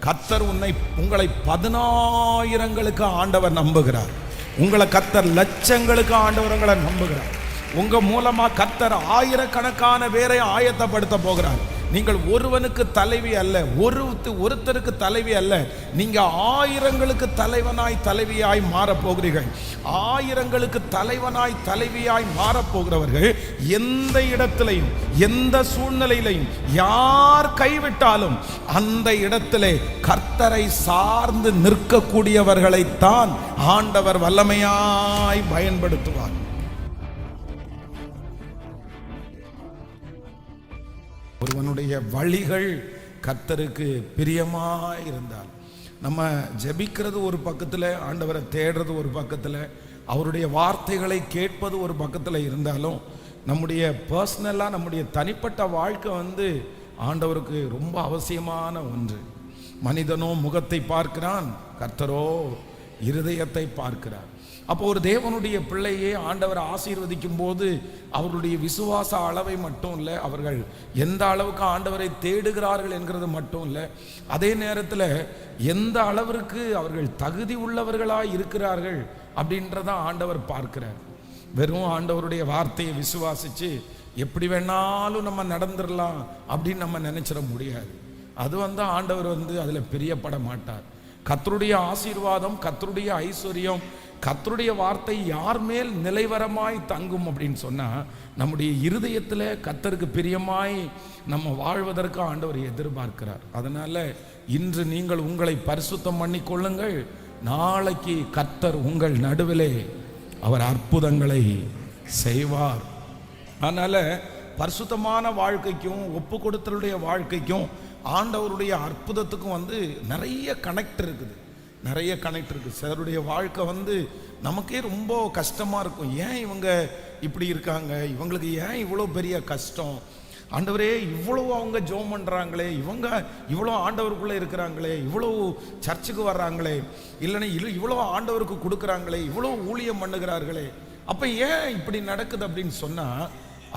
கர்த்தர் உங்களை 10,000ங்களுக்கு ஆண்டவர் நம்புகிறார். உங்களை கர்த்தர் லட்சங்களுக்கு ஆண்டவர் உங்களை நம்புகிறார். உங்க மூலமா கர்த்தர் ஆயிரக்கணக்கான பேரை ஆயத்தப்படுத்த போகிறார். நீங்கள் ஒருவனுக்கு தலைவி அல்ல, ஒருத்தருக்கு தலைவி அல்ல, நீங்க ஆயிரங்களுக்கு தலைவியாய் மாறப்போகிறீர்கள். ஆயிரங்களுக்கு தலைவியாய் மாறப்போகிறவர்கள் எந்த இடத்திலையும் எந்த சூழ்நிலையிலையும் யார் கைவிட்டாலும் அந்த இடத்திலே கர்த்தரை சார்ந்து நிற்கக்கூடியவர்களைத்தான் ஆண்டவர் வல்லமையாய் பயன்படுத்துவார். ஒருவனுடைய வழிகள் கர்த்தருக்கு பிரியமாய் இருந்தால், நம்ம ஜெபிக்கிறது ஒரு பக்கத்தில், ஆண்டவரை தேடுறது ஒரு பக்கத்தில், அவருடைய வார்த்தைகளை கேட்பது ஒரு பக்கத்தில் இருந்தாலும், நம்முடைய பர்சனலாக நம்முடைய தனிப்பட்ட வாழ்க்கை ஆண்டவருக்கு ரொம்ப அவசியமான ஒன்று. மனிதனோ முகத்தை பார்க்கிறான், கர்த்தரோ இருதயத்தை பார்க்கிறார். அப்போ ஒரு தேவனுடைய பிள்ளையே ஆண்டவர் ஆசீர்வதிக்கும் போது அவருடைய விசுவாச அளவை மட்டும் இல்லை, அவர்கள் எந்த அளவுக்கு ஆண்டவரை தேடுகிறார்கள் என்கிறது மட்டும் இல்லை, அதே நேரத்தில் எந்த அளவிற்கு அவர்கள் தகுதி உள்ளவர்களாக இருக்கிறார்கள் அப்படின்றத ஆண்டவர் பார்க்கிறார். வெறும் ஆண்டவருடைய வார்த்தையை விசுவாசித்து எப்படி வேணாலும் நம்ம நடந்துடலாம் அப்படின்னு நம்ம நினைச்சிட முடியாது. அது ஆண்டவர் அதில் பிரியப்பட மாட்டார். கர்த்தருடைய ஆசீர்வாதம், கர்த்தருடைய ஐஸ்வர்யம், கர்த்தருடைய வார்த்தை யார் மேல் நிலைவரமாய் தங்கும் அப்படின்னு சொன்னால், நம்முடைய இருதயத்தில் கர்த்தருக்கு பிரியமாய் நம்ம வாழ்வதற்கு ஆண்டவர் எதிர்பார்க்கிறார். அதனால் இன்று நீங்கள் உங்களை பரிசுத்தம் பண்ணி கொள்ளுங்கள். நாளைக்கு கர்த்தர் உங்கள் நடுவிலே அவர் அற்புதங்களை செய்வார். அதனால் பரிசுத்தமான வாழ்க்கைக்கும் ஒப்பு கொடுத்தலுடைய வாழ்க்கைக்கும் ஆண்டவருடைய அற்புதத்துக்கும் நிறைய கனெக்ட் இருக்குது. சிலருடைய வாழ்க்கை நமக்கே ரொம்ப கஷ்டமாக இருக்கும். ஏன் இவங்க இப்படி இருக்காங்க, இவங்களுக்கு ஏன் இவ்வளோ பெரிய கஷ்டம், ஆண்டவரே இவ்வளோ அவங்க ஜெபம் பண்ணுறாங்களே, இவங்க இவ்வளோ ஆண்டவருக்குள்ளே இருக்கிறாங்களே, இவ்வளோ சர்ச்சுக்கு வர்றாங்களே, இல்லைன்னா இவ்வளோ ஆண்டவருக்கு கொடுக்குறாங்களே, இவ்வளோ ஊழியம் பண்ணுகிறார்களே, அப்போ ஏன் இப்படி நடக்குது அப்படின்னு சொன்னால்,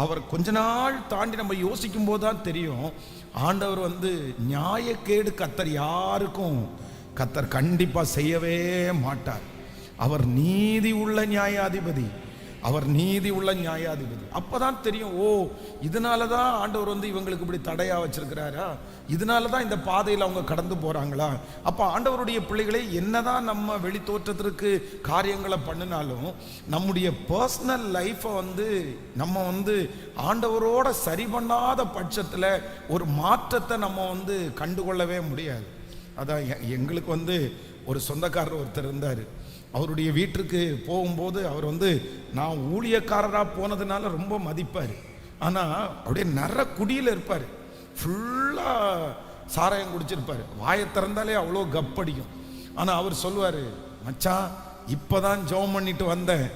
அவர் கொஞ்ச நாள் தாண்டி நம்ம யோசிக்கும் போது தான் தெரியும், ஆண்டவர் நியாயக்கேடு கர்த்தர் கண்டிப்பாக செய்யவே மாட்டார். அவர் நீதி உள்ள நியாயாதிபதி. அப்பதான் தெரியும், ஓ இதனால தான் ஆண்டவர் இவங்களுக்கு இப்படி தடையா வச்சிருக்கிறாரா, இதனால தான் இந்த பாதையில் அவங்க கடந்து போறாங்களா. அப்போ ஆண்டவருடைய பிள்ளைகளை என்னதான் நம்ம வெளி தோற்றத்திற்கு காரியங்களை பண்ணினாலும் நம்முடைய பர்சனல் லைஃப்பை நம்ம ஆண்டவரோட சரி பண்ணாத பட்சத்தில் ஒரு மாற்றத்தை நம்ம கண்டுகொள்ளவே முடியாது. அதான் எங்களுக்கு ஒரு சொந்தக்காரர் ஒருத்தர் இருந்தார். அவருடைய வீட்டுக்கு போகும்போது அவர் நான் ஊழியக்காரராக போனதுனால ரொம்ப மதிப்பார். ஆனால் அப்படியே குடியில் இருப்பார், ஃபுல்லாக சாராயம் குடிச்சிருப்பார், வாயை திறந்தாலே அவ்வளோ கப்படிக்கும். ஆனால் அவர் சொல்லுவார், மச்சான் இப்போ தான் ஜெபம் பண்ணிட்டு வந்தேன்,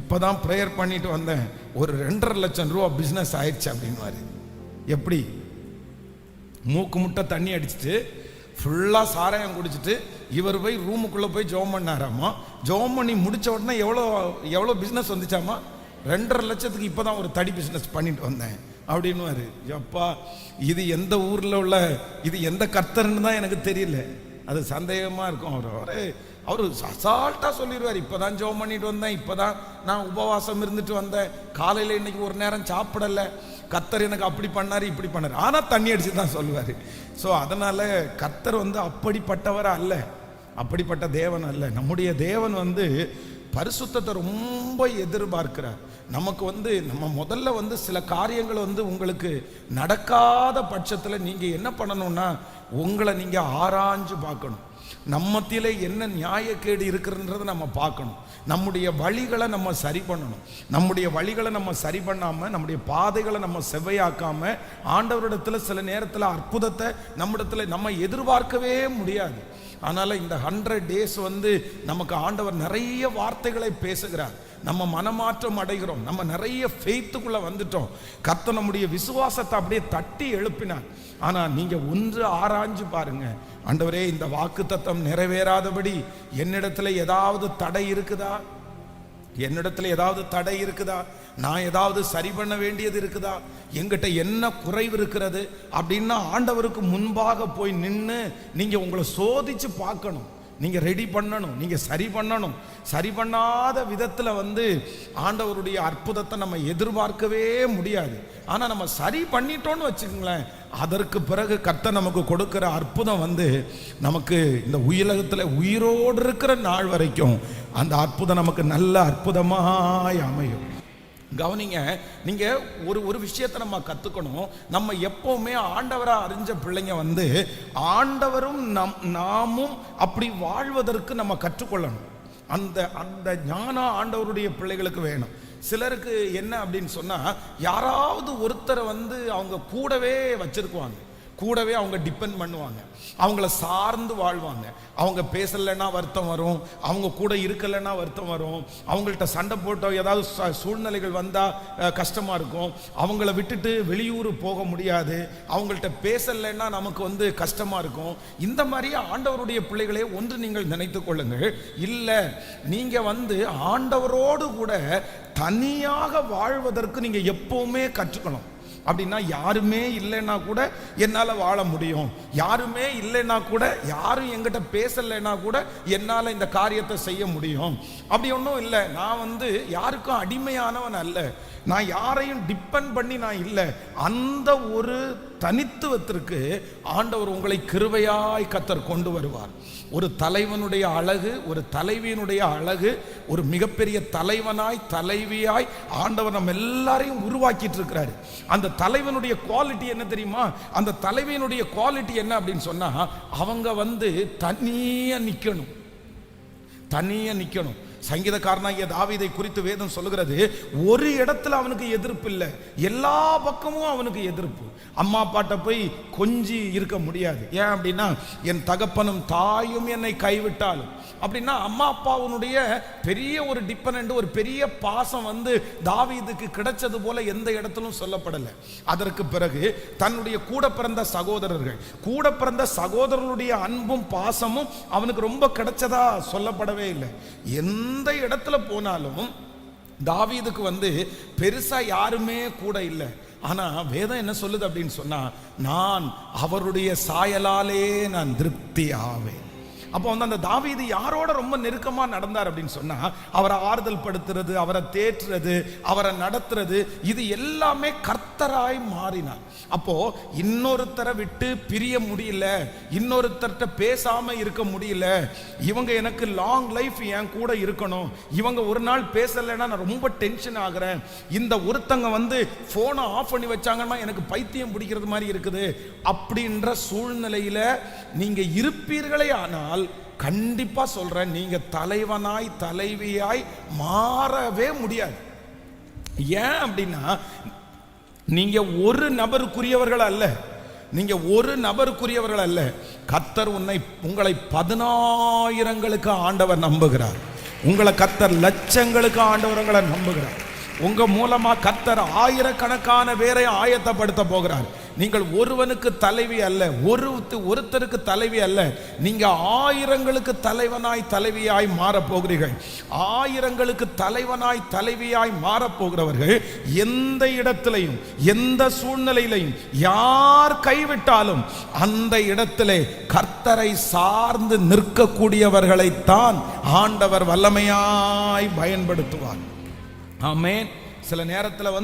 இப்போ தான் ப்ரேயர் பண்ணிட்டு வந்தேன், ஒரு 2.5 லட்சம் ரூபா பிஸ்னஸ் ஆயிடுச்சு அப்படின்வாரு. எப்படி? மூக்கு முட்டை தண்ணி அடிச்சுட்டு ஃபுல்லாக சாராயம் குடிச்சிட்டு இவர் போய் ரூமுக்குள்ளே போய் ஜெபம் பண்ணாராமா. ஜெபம் பண்ணி முடித்த உடனே எவ்வளோ பிஸ்னஸ் வந்துச்சாமா, 2.5 லட்சத்துக்கு இப்போ தான் ஒரு தடி பிஸ்னஸ் பண்ணிட்டு வந்தேன் அப்படின்னுவாரு. எப்பா இது எந்த ஊரில் உள்ள, இது எந்த கர்த்தர்ன்னு தான் எனக்கு தெரியல, அது சந்தேகமாக இருக்கும். அவர் அசால்ட்டாக சொல்லிடுவார், இப்போ தான் ஜெபம் பண்ணிட்டு வந்தேன், இப்போ தான் நான் உபவாசம் இருந்துட்டு வந்தேன், காலையில் இன்னைக்கு ஒரு நேரம் சாப்பிடலை, கர்த்தர் எனக்கு அப்படி பண்ணார் இப்படி பண்ணார், ஆனால் தண்ணி அடிச்சு தான் சொல்லுவார். ஸோ அதனால் கர்த்தர் அப்படிப்பட்டவர் அல்ல, அப்படிப்பட்ட தேவன் அல்ல. நம்முடைய தேவன் பரிசுத்தத்தை ரொம்ப எதிர்பார்க்கிறார். நமக்கு நம்ம முதல்ல சில காரியங்கள் உங்களுக்கு நடக்காத பட்சத்தில் நீங்கள் என்ன பண்ணணும்னா, உங்களை நீங்கள் ஆராய்ஞ்சு பார்க்கணும். நம்மத்திலே என்ன நியாயக்கேடு இருக்குன்றதை நம்ம பார்க்கணும். நம்முடைய வழிகளை நம்ம சரி பண்ணணும். நம்முடைய வழிகளை நம்ம சரி பண்ணாமல், நம்முடைய பாதைகளை நம்ம செவ்வையாக்காமல், ஆண்டவரிடத்தில் சில நேரத்தில் அற்புதத்தை நம்மிடத்தில் நம்ம எதிர்பார்க்கவே முடியாது. அதனால் இந்த 100 days நமக்கு ஆண்டவர் நிறைய வார்த்தைகளை பேசுகிறார். நம்ம மனமாற்றம் அடைகிறோம், நம்ம நிறைய ஃபெய்த்துக்குள்ளே வந்துட்டோம். கர்த்தர் நம்முடைய விசுவாசத்தை அப்படியே தட்டி எழுப்பினார். ஆனால் நீங்கள் ஒன்று ஆராய்ஞ்சு பாருங்க, ஆண்டவரே இந்த வாக்குத்தத்தம் நிறைவேறாதபடி என்னிடத்துல ஏதாவது தடை இருக்குதா, நான் ஏதாவது சரி பண்ண வேண்டியது இருக்குதா, எங்கிட்ட என்ன குறைவு இருக்கிறது அப்படின்னா ஆண்டவருக்கு முன்பாக போய் நின்று நீங்க உங்களை சோதிச்சு பார்க்கணும். நீங்க ரெடி பண்ணணும், நீங்க சரி பண்ணணும். சரி பண்ணாத விதத்துல ஆண்டவருடைய அற்புதத்தை நம்ம எதிர்பார்க்கவே முடியாது. ஆனா நம்ம சரி பண்ணிட்டோம்னு வச்சுக்கோங்களேன், அதற்கு பிறகு கர்த்தர் நமக்கு கொடுக்கிற அற்புதம் நமக்கு இந்த உலகத்துல உயிரோடு இருக்கிற நாள் வரைக்கும் அந்த அற்புதம் நமக்கு நல்ல அற்புதமாய் அமையும். கவனிங்க, நீங்க ஒரு விஷயத்தை நம்ம கத்துக்கணும். நம்ம எப்பவுமே ஆண்டவரா அறிஞ்ச பிள்ளைங்க ஆண்டவரும் நாமும் அப்படி வாழ்வதற்கு நம்ம கற்றுக்கொள்ளணும். அந்த அந்த ஞானம் ஆண்டவருடைய பிள்ளைகளுக்கு வேணும். சிலருக்கு என்ன அப்படின்னு சொன்னா, யாராவது ஒருத்தரை அவங்க கூடவே வச்சிருக்குவாங்க, கூடவே அவங்க டிபெண்ட் பண்ணுவாங்க, அவங்கள சார்ந்து வாழ்வாங்க. அவங்க பேசலைன்னா வருத்தம் வரும், அவங்க கூட இருக்கலைன்னா வருத்தம் வரும், அவங்கள்ட்ட சண்டை போட்டோ ஏதாவது சூழ்நிலைகள் வந்தால் கஷ்டமாக இருக்கும், அவங்கள விட்டுட்டு வெளியூர் போக முடியாது, அவங்கள்ட்ட பேசலைன்னா நமக்கு கஷ்டமாக இருக்கும். இந்த மாதிரி ஆண்டவருடைய பிள்ளைகளே ஒன்று நீங்கள் நினைத்து கொள்ளுங்கள், இல்லை நீங்கள் ஆண்டவரோடு கூட தனியாக வாழ்வதற்கு நீங்கள் எப்பவுமே கற்றுக்கணும். அப்படின்னா யாருமே இல்லைன்னா கூட என்னால் வாழ முடியும், யாருமே இல்லைன்னா கூட, யாரும் என்கிட்ட பேசலைன்னா கூட என்னால் இந்த காரியத்தை செய்ய முடியும். அப்படி ஒன்றும் இல்லை. நான் யாருக்கும் அடிமையானவன் அல்ல, நான் யாரையும் டிபெண்ட் பண்ணி நான் இல்லை. அந்த ஒரு தனித்துவத்திற்கு ஆண்டவர் உங்களை கிருபையாய் கர்த்தர் கொண்டு வருவார். ஒரு தலைவனுடைய அழகு, ஒரு தலைவியினுடைய அழகு, ஒரு மிகப்பெரிய தலைவனாய் தலைவியாய் ஆண்டவர் நம்ம எல்லாரையும் உருவாக்கிட்டு இருக்கிறாரு. அந்த தலைவனுடைய குவாலிட்டி என்ன தெரியுமா? அந்த தலைவியினுடைய குவாலிட்டி என்ன அப்படின்னு சொன்னா, அவங்க தனியா நிக்கணும், தனியா நிக்கணும். சங்கீதக்காரனாகிய தாவீதை குறித்து வேதம் சொல்லுகிறது, ஒரு இடத்துல அவனுக்கு எதிர்ப்பு இல்லை, எல்லா பக்கமும் அவனுக்கு எதிர்ப்பு. அம்மா அப்பாட்ட போய் கொஞ்சி இருக்க முடியாது. ஏன் அப்படின்னா, என் தகப்பனும் தாயும் என்னை கைவிட்டாலும். அப்படின்னா அம்மா அப்பாவுடைய பெரிய ஒரு டிபெண்ட், ஒரு பெரிய பாசம் தாவீதுக்கு கிடைச்சது போல எந்த இடத்திலும் சொல்லப்படலை. அதற்கு பிறகு தன்னுடைய கூட பிறந்த சகோதரர்களுடைய அன்பும் பாசமும் அவனுக்கு ரொம்ப கிடைச்சதா சொல்லப்படவே இல்லை. எந்த இடத்துல போனாலும் தாவீதுக்கு பெருசா யாருமே கூட இல்லை. ஆனா வேதம் என்ன சொல்லுது அப்படின்னு சொன்னா, நான் அவருடைய சாயலாலே நான் திருப்தி ஆவேன். அப்போ அந்த தாவீது யாரோட ரொம்ப நெருக்கமா நடந்தார் அப்படின்னு சொன்னா, அவரை ஆறுதல் படுத்துறது, அவரை தேற்றுறது, அவரை நடத்துறது, இது எல்லாமே கர்த்தராய் மாறினார். அப்போ இன்னொருத்தரை விட்டு பிரிய முடியல, இன்னொருத்தர்கிட்ட பேசாம இருக்க முடியல, இவங்க எனக்கு லாங் லைஃப் என் கூட இருக்கணும், இவங்க ஒரு நாள் பேசலைன்னா நான் ரொம்ப டென்ஷன் ஆகுறேன், இந்த ஒருத்தங்க போனை ஆஃப் பண்ணி வச்சாங்கன்னா எனக்கு பைத்தியம் பிடிக்கிறது மாதிரி இருக்குது, அப்படின்ற சூழ்நிலையில நீங்க இருப்பீர்களே ஆனால் கண்டிப்பா சொல்றேன், நீங்க தலைவனாய் தலைவியாய் மாறவே முடியாது. ஏன் அப்படின்னா, நீங்க ஒரு நபருக்குரியவர்கள் அல்ல, நீங்க ஒரு நபருக்குரியவர்கள் அல்ல. கர்த்தர் உங்களை 10,000ங்களுக்கு ஆண்டவர் நம்புகிறார். உங்களை கர்த்தர் லட்சங்களுக்கு ஆண்டவர் உங்களை நம்புகிறார். உங்க மூலமா கர்த்தர் ஆயிரக்கணக்கான பேரை ஆயத்தப்படுத்த போகிறார். நீங்கள் ஒருவனுக்கு தலைவி அல்ல, ஒருத்தருக்கு தலைவி அல்ல, நீங்க ஆயிரங்களுக்கு தலைவனாய் தலைவியாய் மாறப்போகிறீர்கள். ஆயிரங்களுக்கு தலைவனாய் தலைவியாய் மாறப்போகிறவர்கள் எந்த இடத்திலையும் எந்த சூழ்நிலையிலையும் யார் கைவிட்டாலும் அந்த இடத்திலே கர்த்தரை சார்ந்து நிற்கக்கூடியவர்களைத்தான் ஆண்டவர் வல்லமையாய் பயன்படுத்துவார். ஆமென். சில நேரத்தில்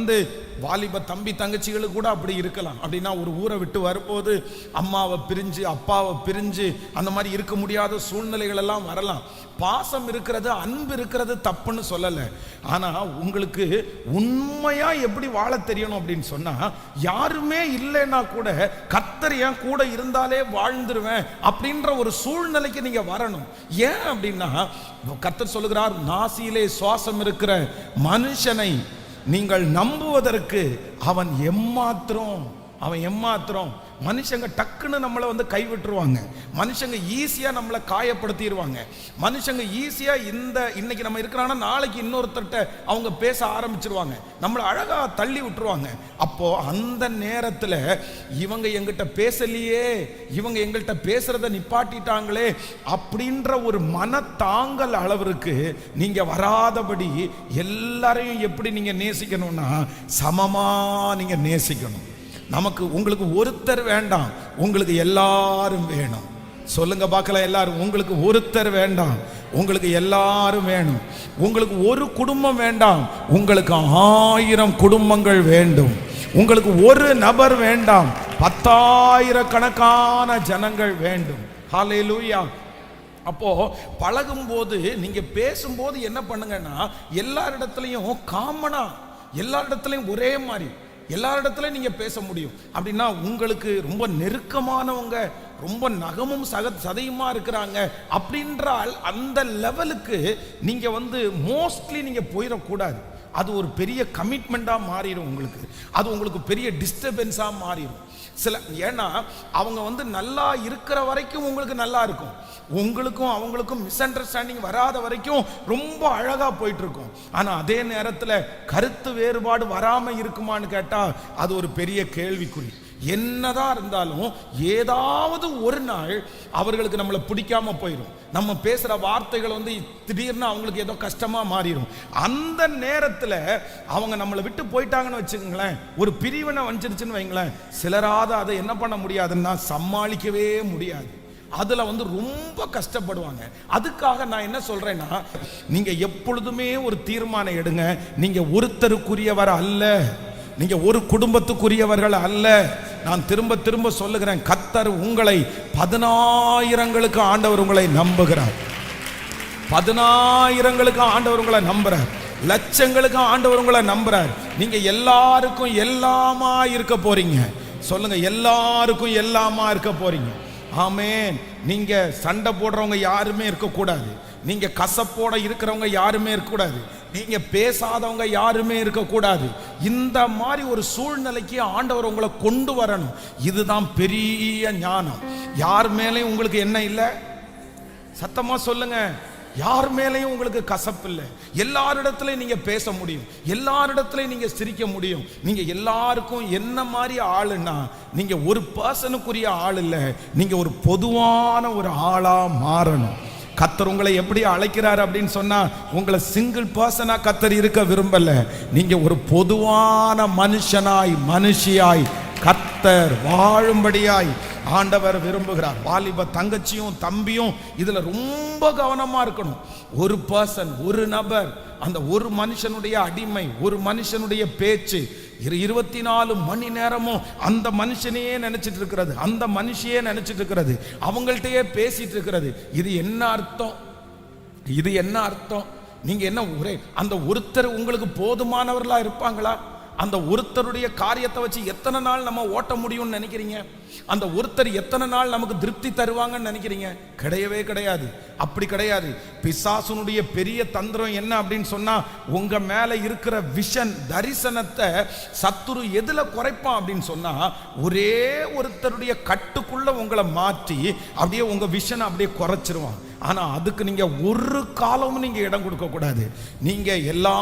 வாலிப தம்பி தங்கச்சிகளுக்கு கூட அப்படி இருக்கலாம். அப்படின்னா ஒரு ஊரை விட்டு வரும்போது அம்மாவை பிரிஞ்சு அப்பாவை பிரிஞ்சு அந்த மாதிரி இருக்க முடியாத சூழ்நிலைகள் எல்லாம் வரலாம். பாசம் இருக்கிறது, அன்பு இருக்கிறது தப்புன்னு சொல்லலை. ஆனால் உங்களுக்கு உண்மையா எப்படி வாழ தெரியணும் அப்படின்னு சொன்னா, யாருமே இல்லைன்னா கூட கர்த்தர் என் கூட இருந்தாலே வாழ்ந்துருவேன் அப்படின்ற ஒரு சூழ்நிலைக்கு நீங்க வரணும். ஏன் அப்படின்னா, கர்த்தர் சொல்லுகிறார், நாசியிலே சுவாசம் இருக்கிற மனுஷனை நீங்கள் நம்புவதற்கு அவன் எம்மாத்திரம் மனுஷங்க டக்குன்னு நம்மளை வந்து கைவிட்டுருவாங்க. மனுஷங்க ஈஸியா நம்மளை காயப்படுத்திடுவாங்க. மனுஷங்க ஈஸியா இன்னைக்கு நம்ம இருக்கிறாங்கன்னா நாளைக்கு இன்னொருத்தர்கிட்ட அவங்க பேச ஆரம்பிச்சிருவாங்க, நம்மளை அழகா தள்ளி விட்டுருவாங்க. அப்போ அந்த நேரத்தில் இவங்க எங்கிட்ட பேசலையே, இவங்க எங்கள்கிட்ட பேசுறத நிப்பாட்டிட்டாங்களே அப்படின்ற ஒரு மனத்தாங்கல் அளவிற்கு நீங்க வராதபடி எல்லாரையும் எப்படி நீங்க நேசிக்கணும்னா சமமா நீங்க நேசிக்கணும். உங்களுக்கு ஒருத்தர் வேண்டாம், உங்களுக்கு எல்லாரும் வேணும். சொல்லுங்க பார்க்கலாம் எல்லாரும். உங்களுக்கு ஒருத்தர் வேண்டாம், உங்களுக்கு எல்லாரும் வேணும். உங்களுக்கு ஒரு குடும்பம் வேண்டாம், உங்களுக்கு 1000 குடும்பங்கள் வேண்டும். உங்களுக்கு ஒரு நபர் வேண்டாம், 10,000 கணக்கான ஜனங்கள் வேண்டும். ஹல்லேலூயா. அப்போ பழகும் போது நீங்க பேசும்போது என்ன பண்ணுங்கன்னா, எல்லாரிடத்துலையும் காமனா, எல்லாரிடத்துலையும் ஒரே மாதிரி எல்லாரிடத்துலையும் நீங்க பேச முடியும். அப்படின்னா உங்களுக்கு ரொம்ப நெருக்கமானவங்க, ரொம்ப நகமும் சதையுமா இருக்கிறாங்க அப்படின்றால் அந்த லெவலுக்கு நீங்க வந்து மோஸ்ட்லி நீங்க போயிடக்கூடாது. அது ஒரு பெரிய கமிட்மெண்டா மாறிடும் உங்களுக்கு, அது உங்களுக்கு பெரிய டிஸ்டர்பன்ஸா மாறிடும். ஏன்னா அவங்க வந்து நல்லா இருக்கிற வரைக்கும் உங்களுக்கு நல்லா இருக்கும், உங்களுக்கும் அவங்களுக்கும் மிஸ் அண்டர்ஸ்டாண்டிங் வராத வரைக்கும் ரொம்ப அழகா போயிட்டு இருக்கும். ஆனா அதே நேரத்தில் கருத்து வேறுபாடு வராம இருக்குமான்னு கேட்டா அது ஒரு பெரிய கேள்விக்குறி. என்னதான் இருந்தாலும் ஏதாவது ஒரு நாள் அவர்களுக்கு நம்மளை பிடிக்காம போயிடும். நம்ம பேசுற வார்த்தைகள் வந்து திடீர்னு அவங்களுக்கு ஏதோ கஷ்டமா மாறிடும். அந்த நேரத்தில் அவங்க நம்மளை விட்டு போயிட்டாங்கன்னு வச்சுக்கோங்களேன், ஒரு பிரிவினை வந்துருச்சுன்னு வைங்களேன், சிலராத அதை என்ன பண்ண முடியாதுன்னா சமாளிக்கவே முடியாது. அதுல வந்து ரொம்ப கஷ்டப்படுவாங்க. அதுக்காக நான் என்ன சொல்றேன்னா, நீங்க எப்பொழுதுமே ஒரு தீர்மானம் எடுங்க. நீங்க ஒருத்தருக்குரியவர் அல்ல, நீங்க ஒரு குடும்பத்துக்குரியவர்கள் அல்ல. நான் திரும்ப திரும்ப சொல்லுகிறேன், கர்த்தர் உங்களை 10,000ங்களுக்கு ஆண்டவர் உங்களை நம்புகிறார். 10,000ங்களுக்கு ஆண்டவர் உங்களை நம்புறார். லட்சங்களுக்கு ஆண்டவர் உங்களை நம்புறார். நீங்க எல்லாருக்கும் எல்லாமா இருக்க போறீங்க. சொல்லுங்க, எல்லாருக்கும் எல்லாமா இருக்க போறீங்க. ஆமென். நீங்க சண்டை போடுறவங்க யாருமே இருக்கக்கூடாது, நீங்க கசப்போட இருக்கிறவங்க யாருமே இருக்கக்கூடாது, நீங்க பேசாதவங்க யாருமே இருக்கக்கூடாது. இந்த மாதிரி ஒரு சூழ்நிலைக்கு ஆண்டவர் உங்களை கொண்டு வரணும். இதுதான் பெரிய ஞானம். யார் மேலேயும் உங்களுக்கு என்ன இல்லை? சத்தமா சொல்லுங்க. யார் மேலேயும் உங்களுக்கு கசப்பு இல்லை. எல்லாரிடத்துலையும் நீங்க பேச முடியும், எல்லாரிடத்துலையும் நீங்க சிரிக்க முடியும். நீங்க எல்லாருக்கும் என்ன மாதிரி ஆளுன்னா, நீங்க ஒரு பர்சனுக்குரிய ஆள் இல்லை, நீங்க ஒரு பொதுவான ஒரு ஆளா மாறணும். கர்த்தர் உங்களை எப்படி அழைக்கிறார் அப்படின்னு சொன்னா, உங்களை சிங்கிள் பர்சனா கர்த்தர் இருக்க விரும்பல. நீங்க ஒரு பொதுவான மனுஷனாய் மனுஷியாய் கர்த்தர் வாழும்படியாய் ஆண்டவர் விரும்புகிறார். வாலிப தங்கச்சியும் தம்பியும் இதுல ரொம்ப கவனமா இருக்கணும். ஒரு பர்சன், ஒரு நபர், அந்த ஒரு மனுஷனுடைய அடிமை, ஒரு மனுஷனுடைய பேச்சு 24 மணி நேரமும் அந்த மனுஷனையே நினைச்சிட்டு இருக்கிறது, அந்த மனுஷியே நினைச்சிட்டு இருக்கிறது, அவங்கள்ட்டயே பேசிட்டு இருக்கிறது. இது என்ன அர்த்தம்? இது என்ன அர்த்தம்? நீங்க என்ன ஒரே அந்த ஒருத்தர் உங்களுக்கு போதுமானவர்களா இருப்பாங்களா? அந்த ஒருத்தருடைய காரியத்தை வச்சு எத்தனை நாள் நம்ம ஓட்ட முடியும்னு நினைக்கிறீங்க? அந்த ஒருத்தர் எத்தனை நாள் நமக்கு திருப்தி தருவாங்கன்னு நினைக்கிறீங்க? கிடையவே கிடையாது. அப்படி கிடையாது. பிசாசுனுடைய பெரிய தந்திரம் என்ன அப்படின்னு சொன்னா, உங்க மேல இருக்கிற விஷன், தரிசனத்தை சத்துரு எதுல குறைப்பான் அப்படின்னு சொன்னா, ஒரே ஒருத்தருடைய கட்டுக்குள்ள உங்களை மாற்றி அப்படியே உங்க விஷனை அப்படியே குறைச்சிருவான். ஆனா அதுக்கு நீங்க ஒரு காலமும் நீங்க இடம் கொடுக்க கூடாது. நீங்க எல்லா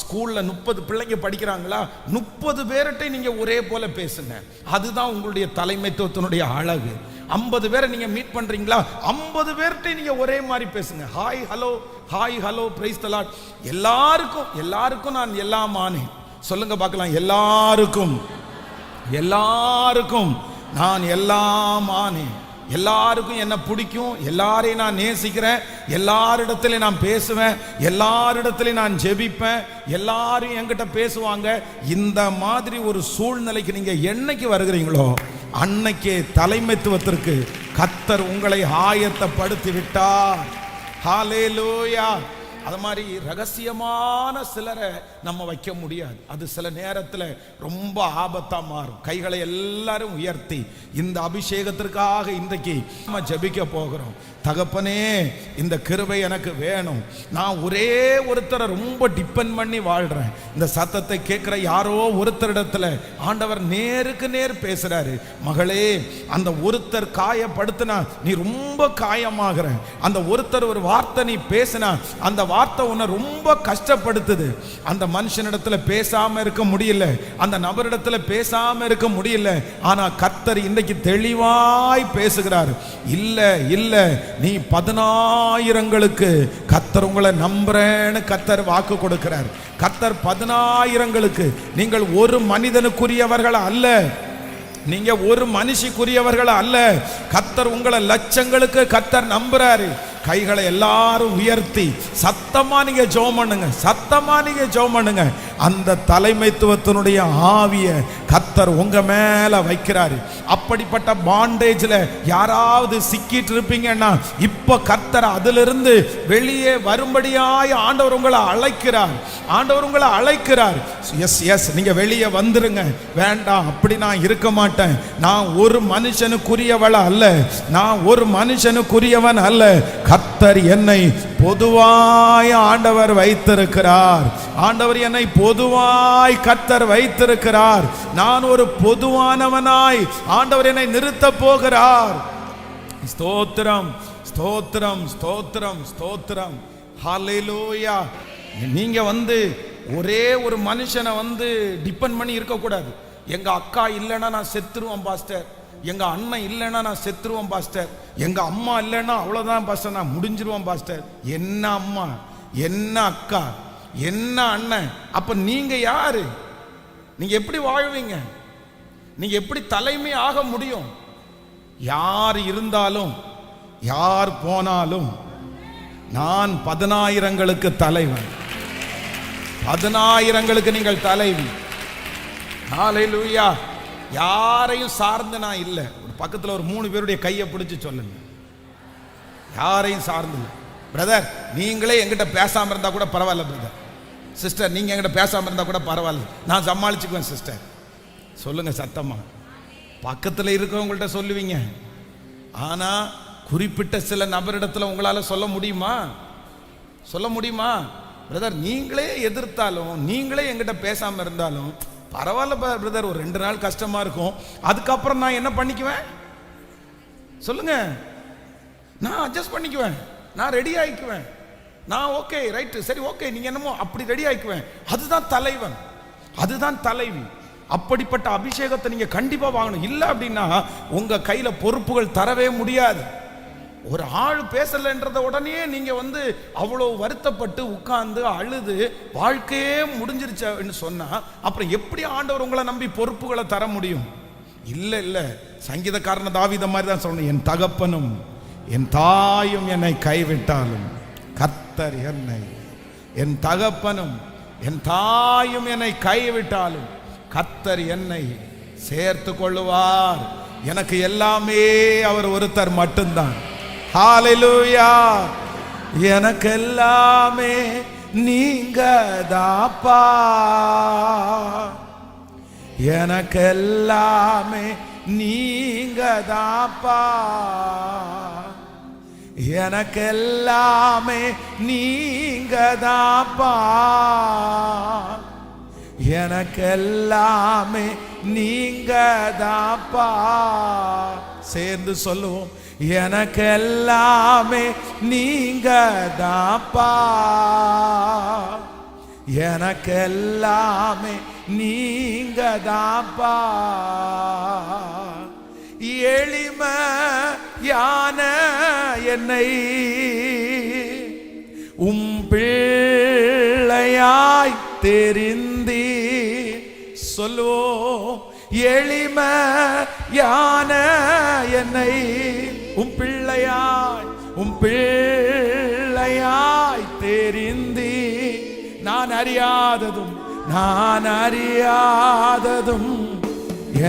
ஸ்கூல்ல 30 பிள்ளைங்க படிக்கிறாங்களா, 30 பேர்கிட்ட நீங்க ஒரே போல பேசுங்க. அதுதான் உங்களுடைய தலைமைத்துவத்தினுடைய அழகு. 50 பேரை நீங்க மீட் பண்றீங்களா, 50 பேர்கிட்ட நீங்க ஒரே மாதிரி பேசுங்க. Hi hello, hi hello, praise the Lord. எல்லாருக்கும் நான் எல்லாமானேன். சொல்லுங்க பார்க்கலாம். எல்லாருக்கும் நான் எல்லாமானேன். எல்லாருக்கும் என்ன பிடிக்கும், எல்லாரையும் நான் நேசிக்கிறேன், எல்லாரிடத்திலையும் நான் பேசுவேன், எல்லாரிடத்திலையும் நான் ஜெபிப்பேன், எல்லாரும் என்கிட்ட பேசுவாங்க. இந்த மாதிரி ஒரு சூழ்நிலைக்கு நீங்க என்னைக்கு வருகிறீங்களோ அன்னைக்கே தலைமைத்துவத்திற்கு கர்த்தர் உங்களை ஆயத்தப்படுத்தி விட்டார். ஹல்லேலூயா. அது மாதிரி ரகசியமான சிலரை நம்ம வைக்க முடியாது. அது சில நேரத்தில் ரொம்ப ஆபத்தா மாறும். கைகளை எல்லாரும் உயர்த்தி இந்த அபிஷேகத்திற்காக இன்றைக்கு நம்ம ஜெபிக்க போகிறோம். தகப்பனே, இந்த கிருபை எனக்கு வேணும். நான் ஒரே ஒருத்தரை ரொம்ப டிபெண்ட் பண்ணி வாழ்றேன். இந்த சத்தத்தை கேட்கிற யாரோ ஒருத்தரிடத்துல ஆண்டவர் நேருக்கு நேர் பேசுறாரு. மகளே, அந்த ஒருத்தர் காயப்படுத்தினா நீ ரொம்ப காயமாகிற. அந்த ஒருத்தர் ஒரு வார்த்தை நீ பேசினா அந்த வார்த்தை உன்னை ரொம்ப கஷ்டப்படுத்துது. அந்த மனுஷனிடத்துல பேசாம இருக்க முடியல, அந்த நபரிடத்துல பேசாம இருக்க முடியல. ஆனா கர்த்தர் இன்றைக்கு தெளிவாய் பேசுகிறார். இல்ல இல்ல, நீ 10,000ங்களுக்கு கர்த்தர் உங்களை நம்புறேன்னு கர்த்தர் வாக்கு கொடுக்கிறார். கர்த்தர் 10,000ங்களுக்கு, நீங்கள் ஒரு மனிதனுக்குரியவர்கள் அல்ல, நீங்க ஒரு மனுஷிக்குரியவர்கள் அல்ல. கர்த்தர் உங்களை லட்சங்களுக்கு கர்த்தர் நம்புறாரு. கைகளை எல்லாரும் உயர்த்தி சத்தமா நீங்க ஜெபம் பண்ணுங்க, சத்தமா நீங்க ஜெபம் பண்ணுங்க. அந்த தலைமைத்துவத்தினுடைய ஆவிய கர்த்தர் உங்க மேல வைக்கிறாரு. அப்படிப்பட்ட பாண்டேஜ்ல யாராவது சிக்கிட்டு இருப்பீங்கன்னா இப்ப கர்த்தர் அதிலிருந்து வெளியே வரும்படியாய் ஆண்டவர் உங்களை அழைக்கிறார். ஆண்டவர் உங்களை அழைக்கிறார். எஸ் எஸ், நீங்க வெளியே வந்துருங்க. வேண்டாம், அப்படி நான் இருக்க மாட்டேன். நான் ஒரு மனுஷனுக்குரியவள அல்ல, நான் ஒரு மனுஷனுக்குரியவன் அல்ல. கர்த்தர் என்னை பொதுவாய் ஆண்டவர் வைத்திருக்கிறார். ஆண்டவர் என்னை பொதுவாய் கர்த்தர் வைத்திருக்கிறார். நான் ஒரு பொதுவானவனாய் ஆண்டவர் என்னை நிறுத்த போகிறார். ஸ்தோத்திரம், ஸ்தோத்திரம், ஸ்தோத்திரம், ஸ்தோத்திரம். ஹல்லேலூயா. நீங்க ஒரே ஒரு மனுஷனை டிபெண்ட் பண்ணி இருக்கக்கூடாது. எங்க அக்கா இல்லைன்னா நான் செத்துருவேன் பாஸ்டர், எங்க அண்ணன் இல்லைன்னா நான் செத்துருவேன் பாஸ்டர், எங்க அம்மா இல்லைன்னா அவ்வளவுதான் பாஸ்டர், நான் முடிஞ்சிருவேன் பாஸ்டர். என்ன அம்மா, என்ன அக்கா, என்ன அண்ணன்? அப்ப நீங்க யாரு? நீங்க எப்படி வாழ்வீங்க? நீங்க எப்படி தலைமை ஆக முடியும்? யார் இருந்தாலும் யார் போனாலும் நான் 10,000ங்களுக்கு தலைவன், 10,000ங்களுக்கு நீங்கள் தலைவி. ஹல்லேலூயா. யாரையும் சார்ந்து நான் இல்லை. ஒரு பக்கத்தில் ஒரு 3 பேருடைய கையை பிடிச்சு சொல்லுங்க, யாரையும் சார்ந்து இல்லை. பிரதர், நீங்களே எங்கிட்ட பேசாம இருந்தா கூட பரவாயில்ல பிரதர். சிஸ்டர், நீங்க எங்கிட்ட பேசாம இருந்தா கூட பரவாயில்ல, நான் சமாளிச்சுக்குவேன் சிஸ்டர். சொல்லுங்க சத்தமா. பக்கத்தில் இருக்கிறவங்கள்ட்ட சொல்லுவீங்க. ஆனா குறிப்பிட்ட சில நபரிடத்துல உங்களால சொல்ல முடியுமா? சொல்ல முடியுமா? பிரதர், நீங்களே எதிர்த்தாலும், நீங்களே எங்கிட்ட பேசாம இருந்தாலும் பரவாயில்ல பிரதர், ஒரு 2 நாள் கஷ்டமா இருக்கும், அதுக்கப்புறம் நான் என்ன பண்ணிக்குவேன்? சொல்லுங்க. நான் அட்ஜஸ்ட் பண்ணிக்குவேன், நான் ரெடி ஆயிக்குவேன், நான் ஓகே ரைட் சரி ஓகே நீங்க என்னமோ அப்படி ரெடி ஆயிக்குவேன். அதுதான் தலைவன், அதுதான் தலைவி. அப்படிப்பட்ட அபிஷேகத்தை நீங்க கண்டிப்பா வாங்கணும். இல்லை அப்படின்னா உங்க கையில பொறுப்புகள் தரவே முடியாது. ஒரு ஆள் பேசலைன்றத உடனே நீங்க அவ்வளவு வருத்தப்பட்டு உட்கார்ந்து அழுது வாழ்க்கையே முடிஞ்சிருச்சுன்னு சொன்னா அப்புறம் எப்படி ஆண்டவர் உங்களை நம்பி பொறுப்புகளை தர முடியும்? இல்ல இல்ல, சங்கீதக்காரன தாவீது மாதிரி தான் சொல்லணும். என் தகப்பனும் என் தாயும் என்னை கைவிட்டாலும் கர்த்தர் என்னை, என் தகப்பனும் என் தாயும் என்னை கைவிட்டாலும் கர்த்தர் என்னை சேர்த்து கொள்ளுவார். எனக்கு எல்லாமே அவர் ஒருத்தர் மட்டும்தான். ஹல்லேலூயா. எனக்கு எல்லாமே நீங்க தாப்பா, எனக்கு எல்லாமே நீங்க தாப்பா, எனக்கு எல்லாமே நீங்க தாப்பா, எனக்கு எல்லாமே நீங்க தாப்பா. சேர்ந்து சொல்லுவோம். எனக்கு எல்லாமே நீங்க தாப்பா, எனக்கு எல்லாமே நீங்க தாப்பா. எளிமையான என்னை பிள்ளையாய் தெரிந்தி சொல்லுவோம். எளிமையான என்னை பிள்ளையாய் தெரிந்தி நான் அறியாததும்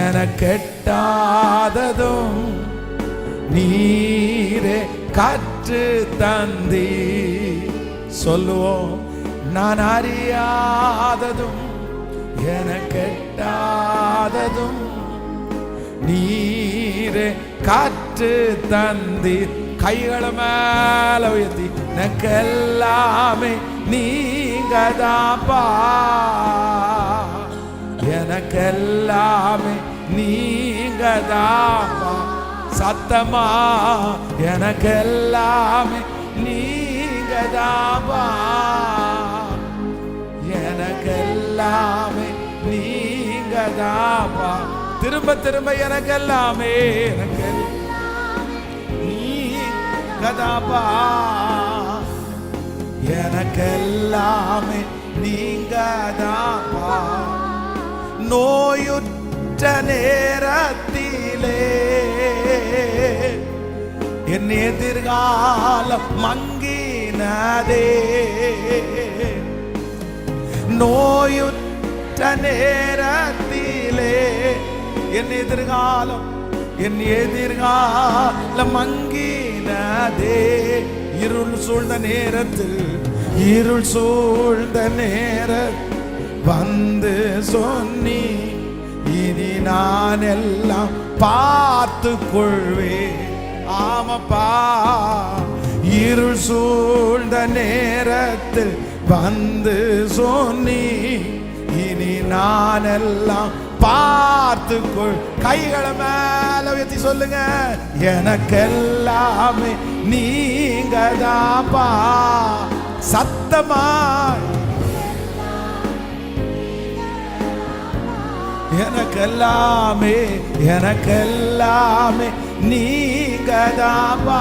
எனக்கு எட்டாததும் நீரே கற்று தந்தி சொல்லுவோம். நான் அறியாததும் எனக்கு எட்டாததும் நீரே காற்று தந்தீர். கைகளை மேல உயர்த்தி எனக்கு எல்லாமே நீங்கதாப்பா, எனக்கு எல்லாமே நீங்கதாப்பா. சத்தமா எனக்கு எல்லாமே நீங்கதாப்பா, எனக்கு எல்லாமே நீங்கதாப்பா. திரும்ப திரும்ப எனக்கு எல்லாமே எனக்கு நீங்கதாப்பா, எனக்கு எல்லாமே நீங்கதாப்பா. நோயுற்ற நேரத்திலே என் எதிர்காலம் மங்கினதே, நோயுற்ற நேரத்திலே என் எதிர்காலம் மங்கினதே. இருள் சூழ்ந்த நேரத்தில் வந்து சொன்னி இனி நான் எல்லாம் பார்த்து கொள்வேன். ஆமப்பா, இருள் சூழ்ந்த நேரத்தில் வந்து சொன்னி இனி நான் எல்லாம் பார்த்து கொள். கைகளை மேல உயர்த்தி சொல்லுங்க, எனக்கு எல்லாமே நீங்கதாப்பா. சத்தமா எனக்கு எல்லாமே நீங்கதாப்பா,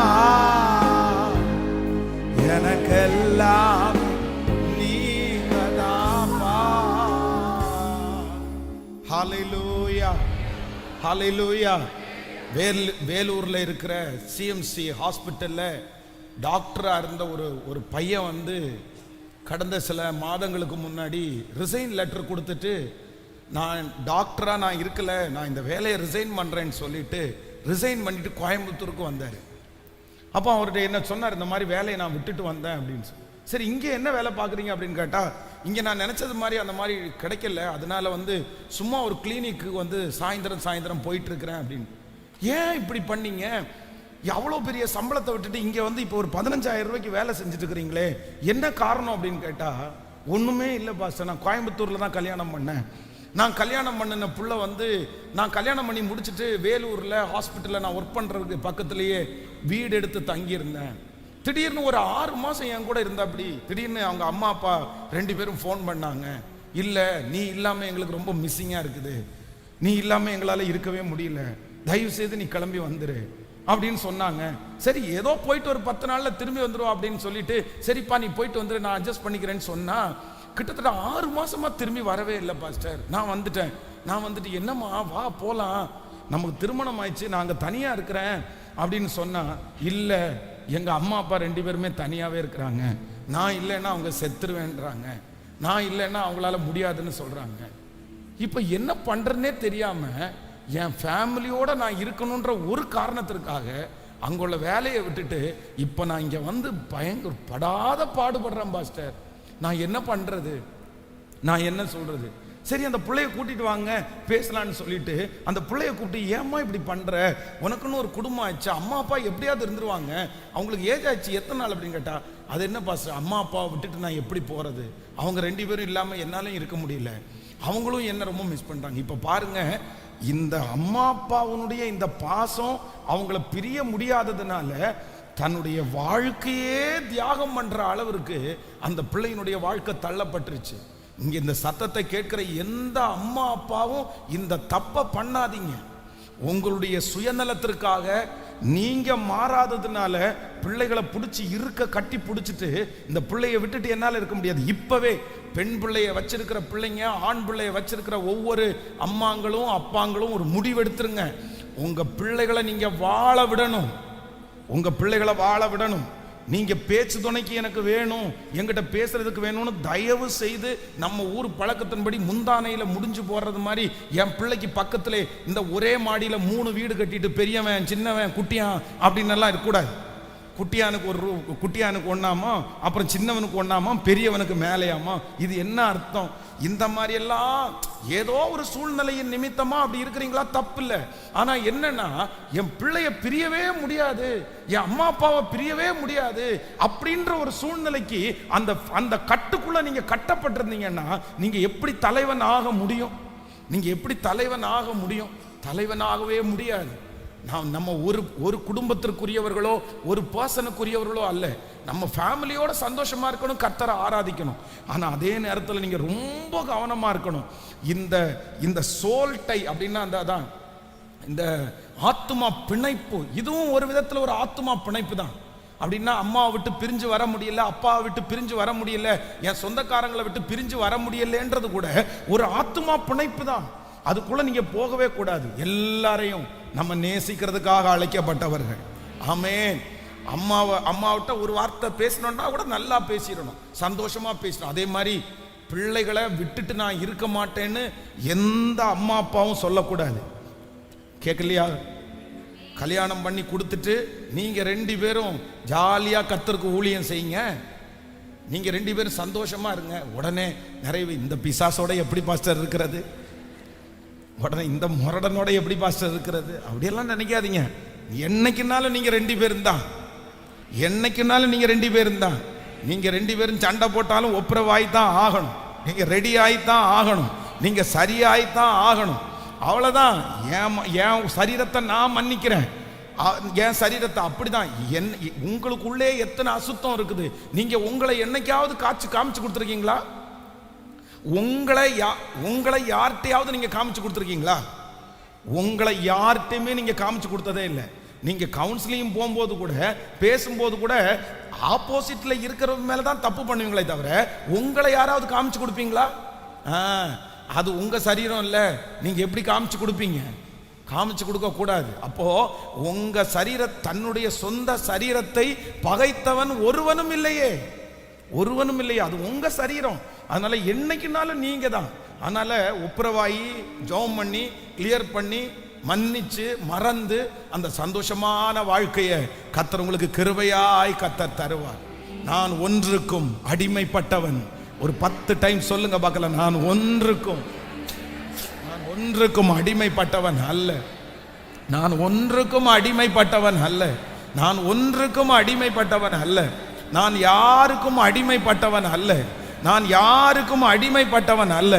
எனக்கு எல்லாமே நீங்கதாப்பா. ஹல்லேலூயா, ஹல்லேலூயா. வேலூர்ல இருக்கிற சிஎம்சி ஹாஸ்பிட்டல்ல டாக்டரா இருந்த ஒரு பையன் வந்து கடந்த சில மாதங்களுக்கு முன்னாடி ரிசைன் லெட்டர் கொடுத்துட்டு, நான் டாக்டரா நான் இருக்கல, நான் இந்த வேலையை ரிசைன் பண்றேன்னு சொல்லிட்டு ரிசைன் பண்ணிட்டு கோயம்புத்தூருக்கு வந்தார். அப்போ அவர்கிட்ட என்ன சொன்னார், இந்த மாதிரி வேலையை நான் விட்டுட்டு வந்தேன் அப்படின்னு சொல்லி. சரி, இங்கே என்ன வேலை பார்க்குறீங்க அப்படின்னு கேட்டால், இங்கே நான் நினச்சது மாதிரி அந்த மாதிரி கிடைக்கல, அதனால வந்து சும்மா ஒரு கிளினிக்கு வந்து சாயந்தரம் போயிட்டுருக்கிறேன் அப்படின்னு. ஏன் இப்படி பண்ணீங்க, எவ்வளோ பெரிய சம்பளத்தை விட்டுட்டு இங்கே வந்து இப்போ ஒரு 15,000 ரூபாய்க்கு வேலை செஞ்சுட்டு இருக்கிறீங்களே, என்ன காரணம் அப்படின்னு கேட்டால், ஒன்றுமே இல்லை பாஸ்டர், நான் கோயம்புத்தூரில் தான் கல்யாணம் பண்ணேன். நான் கல்யாணம் பண்ணின புள்ள வந்து நான் கல்யாணம் பண்ணி முடிச்சுட்டு வேலூரில் ஹாஸ்பிட்டலில் நான் ஒர்க் பண்ணுறதுக்கு பக்கத்துலேயே வீடு எடுத்து தங்கியிருந்தேன். திடீர்னு ஒரு 6 மாதம் என் கூட இருந்தா, அப்படி திடீர்னு அவங்க அம்மா அப்பா 2 பேரும் ஃபோன் பண்ணாங்க, இல்லை நீ இல்லாமல் எங்களுக்கு ரொம்ப மிஸ்ஸிங்காக இருக்குது, நீ இல்லாமல் எங்களால் இருக்கவே முடியல, தயவு செய்து நீ கிளம்பி வந்துரு அப்படின்னு சொன்னாங்க. சரி, ஏதோ போயிட்டு ஒரு 10 நாளில் திரும்பி வந்துடும் அப்படின்னு சொல்லிட்டு, சரிப்பா நீ போயிட்டு வந்துரு, நான் அட்ஜஸ்ட் பண்ணிக்கிறேன்னு சொன்னா, கிட்டத்தட்ட 6 மாசமா திரும்பி வரவே இல்லை பாஸ்டர். நான் வந்துட்டு என்னம்மா வா போலாம், நமக்கு திருமணம் ஆயிடுச்சு, நான் அங்கே தனியாக இருக்கிறேன் அப்படின்னு சொன்னா, இல்லை எங்கள் அம்மா அப்பா 2 பேருமே தனியாகவே இருக்கிறாங்க, நான் இல்லைன்னா அவங்க செத்துருவேன்றாங்க, நான் இல்லைன்னா அவங்களால முடியாதுன்னு சொல்கிறாங்க. இப்போ என்ன பண்ணுறதுனே தெரியாமல் என் ஃபேமிலியோட நான் இருக்கணுன்ற ஒரு காரணத்திற்காக அங்குள்ள வேலையை விட்டுட்டு இப்போ நான் இங்கே வந்து பயங்கர படாத பாடுபடுறேன் பாஸ்டர். நான் என்ன பண்ணுறது, நான் என்ன சொல்கிறது? சரி, அந்த பிள்ளைய கூட்டிட்டு வாங்க பேசலான்னு சொல்லிட்டு அந்த பிள்ளைய கூப்பிட்டு, ஏம்மா இப்படி பண்ற, உனக்குன்னு ஒரு குடும்பம் ஆச்சு, அம்மா அப்பா எப்படியாவது இருந்துருவாங்க, அவங்களுக்கு ஏஜ் ஆச்சு, எத்தனை நாள் அப்படின்னு கேட்டா, அது என்ன பாஸ்டர், அம்மா அப்பாவை விட்டுட்டு நான் எப்படி போறது, அவங்க 2 பேரும் இல்லாமல் என்னாலும் இருக்க முடியல, அவங்களும் என்ன ரொம்ப மிஸ் பண்றாங்க. இப்போ பாருங்க, இந்த அம்மா அப்பாவுடைய இந்த பாசம் அவங்கள பிரிய முடியாததுனால தன்னுடைய வாழ்க்கையே தியாகம் பண்ற அளவிற்கு அந்த பிள்ளையினுடைய வாழ்க்கை தள்ளப்பட்டுருச்சு. இங்க இந்த சத்தத்தை கேட்கிற எந்த அம்மா அப்பாவும் இந்த தப்பை பண்ணாதீங்க. உங்களுடைய சுயநலத்திற்காக நீங்க மாறாததுனால பிள்ளைகளை பிடிச்சி கட்டி பிடிச்சிட்டு இந்த பிள்ளைய விட்டுட்டு என்னால இருக்க முடியாது. இப்பவே பெண் பிள்ளைய வச்சிருக்கிற பிள்ளைங்க, ஆண் பிள்ளைய வச்சிருக்கிற ஒவ்வொரு அம்மாங்களும் அப்பாங்களும் ஒரு முடிவெடுத்துருங்க. உங்க பிள்ளைகளை நீங்க வாழ விடணும், உங்க பிள்ளைகளை வாழ விடணும். நீங்க பேச்சு துணைக்கு எனக்கு வேணும், எங்கிட்ட பேசுறதுக்கு வேணும்னு தயவு செய்து நம்ம ஊர் பழக்கத்தின்படி முந்தானையில முடிஞ்சு போடுறது மாதிரி என் பிள்ளைக்கு பக்கத்துல இந்த ஒரே மாடியில 3 வீடு கட்டிட்டு பெரியவன் சின்னவன் குட்டியான் அப்படின்னு எல்லாம் இருக்கக்கூடாது. குட்டியானுக்கு குட்டியானுக்கு ஒண்ணாமா, அப்புறம் சின்னவனுக்கு ஒண்ணாமா, பெரியவனுக்கு மேலேயாமா. இது என்ன அர்த்தம்? இந்த மாதிரி எல்லாம் ஏதோ ஒரு சூழ்நிலையின் நிமித்தமா அப்படி இருக்கிறீங்களா, தப்பு இல்லை. ஆனா என்னன்னா, என் பிள்ளைய பிரியவே முடியாது, என் அம்மா அப்பாவை பிரியவே முடியாது அப்படின்ற ஒரு சூழ்நிலைக்கு அந்த அந்த கட்டுக்குள்ள நீங்க கட்டப்பட்டிருந்தீங்கன்னா நீங்க எப்படி தலைவன் ஆக முடியும்? நீங்க எப்படி தலைவன் ஆக முடியும்? தலைவனாகவே முடியாது. நம்ம ஒரு குடும்பத்திற்குரியவர்களோ ஒரு பர்சனுக்குரியவர்களோ அல்ல. நம்ம ஃபேமிலியோட சந்தோஷமா இருக்கணும், கர்த்தரை ஆராதிக்கணும். ஆனா அதே நேரத்தில் நீங்க ரொம்ப கவனமா இருக்கணும். இந்த சோல் டை அப்படின்னா அதான் இந்த ஆத்துமா பிணைப்பு. இதுவும் ஒரு விதத்தில் ஒரு ஆத்துமா பிணைப்பு தான். அப்படின்னா அம்மாவை விட்டு பிரிஞ்சு வர முடியல, அப்பாவை விட்டு பிரிஞ்சு வர முடியல, என் சொந்தக்காரங்களை விட்டு பிரிஞ்சு வர முடியலன்றது கூட ஒரு ஆத்துமா பிணைப்பு தான். அதுக்குள்ள நீங்க போகவே கூடாது. எல்லாரையும் நம்ம நேசிக்கிறதுக்காக அழைக்கப்பட்டவர்கள். ஆமென். அம்மாவிட்ட ஒரு வார்த்தை பேசணும்னா கூட நல்லா பேசிடணும், சந்தோஷமா பேசணும். அதே மாதிரி பிள்ளைகளை விட்டுட்டு நான் இருக்க மாட்டேன்னு எந்த அம்மா அப்பாவும் சொல்லக்கூடாது. கேட்கலையா? கல்யாணம் பண்ணி கொடுத்துட்டு நீங்க 2 பேரும் ஜாலியா கர்த்தருக்கு ஊழியம் செய்யுங்க, நீங்க 2 பேரும் சந்தோஷமா இருங்க. உடனே நிறைய இந்த பிசாசோட எப்படி பாஸ்டர் இருக்கிறது, உடனே இந்த முரடனோட எப்படி பாஸ்டர் இருக்கிறது, அப்படியெல்லாம் நினைக்காதீங்க. என்னைக்குனாலும் நீங்க 2 பேரும் தான், என்னைக்குனாலும் நீங்க 2 பேரும் தான். நீங்க 2 பேரும் சண்டை போட்டாலும் ஒப்புரவாய்த்தான் ஆகணும், நீங்க ரெடி ஆயித்தான் ஆகணும், நீங்க சரியாய்த்தான் ஆகணும். அவ்வளவுதான். என் சரீரத்தை நான் மன்னிக்கிறேன், என் சரீரத்தை அப்படிதான். உங்களுக்குள்ளே எத்தனை அசுத்தம் இருக்குது. நீங்க உங்களை என்னைக்காவது காமிச்சு கொடுத்துருக்கீங்களா? உங்களை யார்கிட்டையாவது நீங்க காமிச்சு கொடுத்துருக்கீங்களா? உங்களை யார்கிட்டையுமே நீங்க காமிச்சு கொடுத்ததே இல்லை. நீங்க கவுன்சிலிங் போகும்போது கூட, பேசும்போது கூட ஆப்போசிட்ல இருக்கிறவங்க மேலதான் தப்பு பண்ணுவீங்களே தவிர உங்களை யாராவது காமிச்சு கொடுப்பீங்களா? அது உங்க சரீரம் இல்ல, நீங்க எப்படி காமிச்சு கொடுப்பீங்க? காமிச்சு கொடுக்க கூடாது. அப்போ உங்க தன்னுடைய சொந்த சரீரத்தை பகைத்தவன் ஒருவனும் இல்லையே, ஒருவனும் இல்லையே. அது உங்க சரீரம். அதனால என்னைக்குனாலும் நீங்க தான். அதனால ஒப்புரவாயி ஜெபம் பண்ணி கிளியர் பண்ணி மன்னிச்சு மறந்து அந்த சந்தோஷமான வாழ்க்கையை கர்த்தர் உங்களுக்கு கிருபையாய் கர்த்தர் தருவார். நான் ஒன்றுக்கும் அடிமைப்பட்டவன். ஒரு 10 டைம் சொல்லுங்க பார்க்கலாம். நான் ஒன்றுக்கும் அடிமைப்பட்டவன் அல்ல, நான் ஒன்றுக்கும் அடிமைப்பட்டவன் அல்ல, நான் ஒன்றுக்கும் அடிமைப்பட்டவன் அல்ல, நான் யாருக்கும் அடிமைப்பட்டவன் அல்ல, நான் யாருக்கும் அடிமைப்பட்டவன் அல்ல.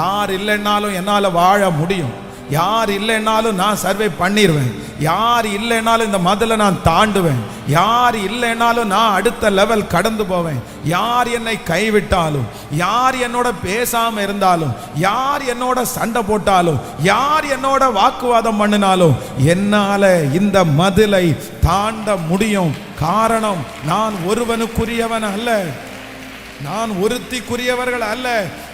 யார் இல்லைன்னாலும் என்னால் வாழ முடியும், யார் இல்லைன்னாலும் நான் சர்வே பண்ணிடுவேன், யார் இல்லைன்னாலும் இந்த மதிலை நான் தாண்டுவேன், யார் இல்லைன்னாலும் நான் அடுத்த லெவல் கடந்து போவேன். யார் என்னை கைவிட்டாலும், யார் என்னோட பேசாம இருந்தாலும், யார் என்னோட சண்டை போட்டாலும், யார் என்னோட வாக்குவாதம் பண்ணினாலும் என்னால இந்த மதிலை தாண்ட முடியும். காரணம், நான் ஒருவனுக்குரியவன் அல்ல, நான் ஒருத்திக்குரியவர்கள் அல்ல.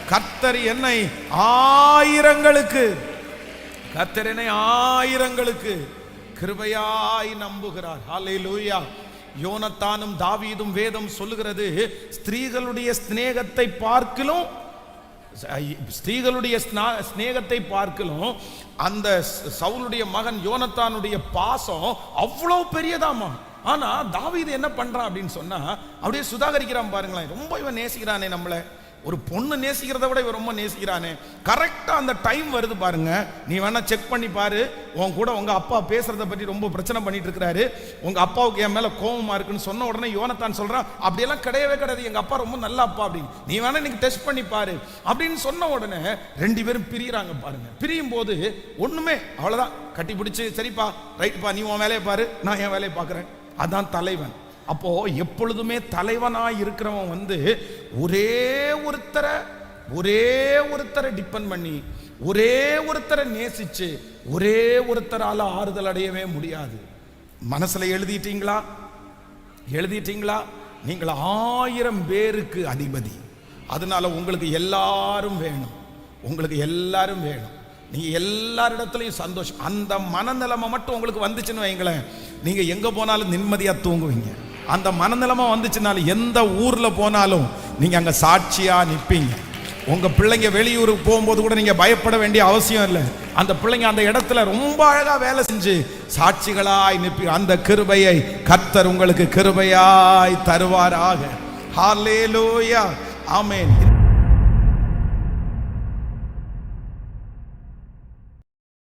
கர்த்தர் என்னை ஆயிரங்களுக்கு கிருபையாய் நம்புகிறார். ஹல்லேலூயா. யோனத்தானும் தாவீதும் வேதம் சொல்லுகிறது, ஸ்திரீகளுடைய ஸ்நேகத்தை பார்க்கலும் அந்த சவுலுடைய மகன் யோனத்தானுடைய பாசம் அவ்வளவு பெரியதாமா. ஆனா தாவீது என்ன பண்றான் அப்படின்னு சொன்னா, அப்படியே சுதாகரிக்கிறான் பாருங்களேன். ரொம்ப இவன் நேசிக்கிறானே, நம்மளை ஒரு பொண்ணு நேசிக்கிறத விட இவன் ரொம்ப நேசிக்கிறானே. கரெக்டா அந்த டைம் வருது பாருங்க. நீ வேணா செக் பண்ணி பாரு. உன் கூட உங்க அப்பா பேசுறத பற்றி ரொம்ப பிரச்சனை பண்ணிட்டு இருக்கிறாரு, உங்க அப்பாவுக்கு என் மேல கோபமா இருக்குன்னு சொன்ன உடனே யோனத்தான் சொல்றான், அப்படியெல்லாம் கிடையவே கிடையாது, எங்க அப்பா ரொம்ப நல்ல அப்பா அப்படின்னு, நீ வேணா நீங்க டெஸ்ட் பண்ணி பாரு அப்படின்னு சொன்ன உடனே 2 பேரும் பிரியிறாங்க பாருங்க. பிரியும் போது ஒண்ணுமே, அவ்வளவுதான், கட்டி பிடிச்சு சரிப்பா ரைட்பா நீ உன் வேலையை பாரு, நான் என் வேலையை பார்க்கிறேன். அதான் தலைவன். அப்போ எப்பொழுதுமே தலைவனாய் இருக்கிறவன் ஒரே ஒருத்தரை டிபெண்ட் பண்ணி, ஒரே ஒருத்தரை நேசிச்சு, ஒரே ஒருத்தரால ஆறுதல் அடையவே முடியாது. மனசுல எழுதிட்டீங்களா? நீங்கள் 1000 பேருக்கு அதிபதி. அதனால உங்களுக்கு எல்லாரும் வேணும், நீங்க எல்லாரிடத்துலையும் சந்தோஷம். அந்த மனநிலைமை மட்டும் உங்களுக்கு வந்துச்சுன்னு வைங்களேன், நீங்க எங்க போனாலும் நிம்மதியா தூங்குவீங்க. அந்த மனநிலைமை வந்துச்சுனால எந்த ஊர்ல போனாலும் நீங்க அங்க சாட்சியா நிற்பீங்க. உங்க பிள்ளைங்க வெளியூருக்கு போகும்போது கூட நீங்க பயப்பட வேண்டிய அவசியம் இல்லை. அந்த பிள்ளைங்க அந்த இடத்துல ரொம்ப அழகா வேலை செஞ்சு சாட்சிகளாய் நிற்பி. அந்த கிருபையை கர்த்தர் உங்களுக்கு கிருபையாய் தருவாராக. ஹல்லேலூயா, ஆமென்.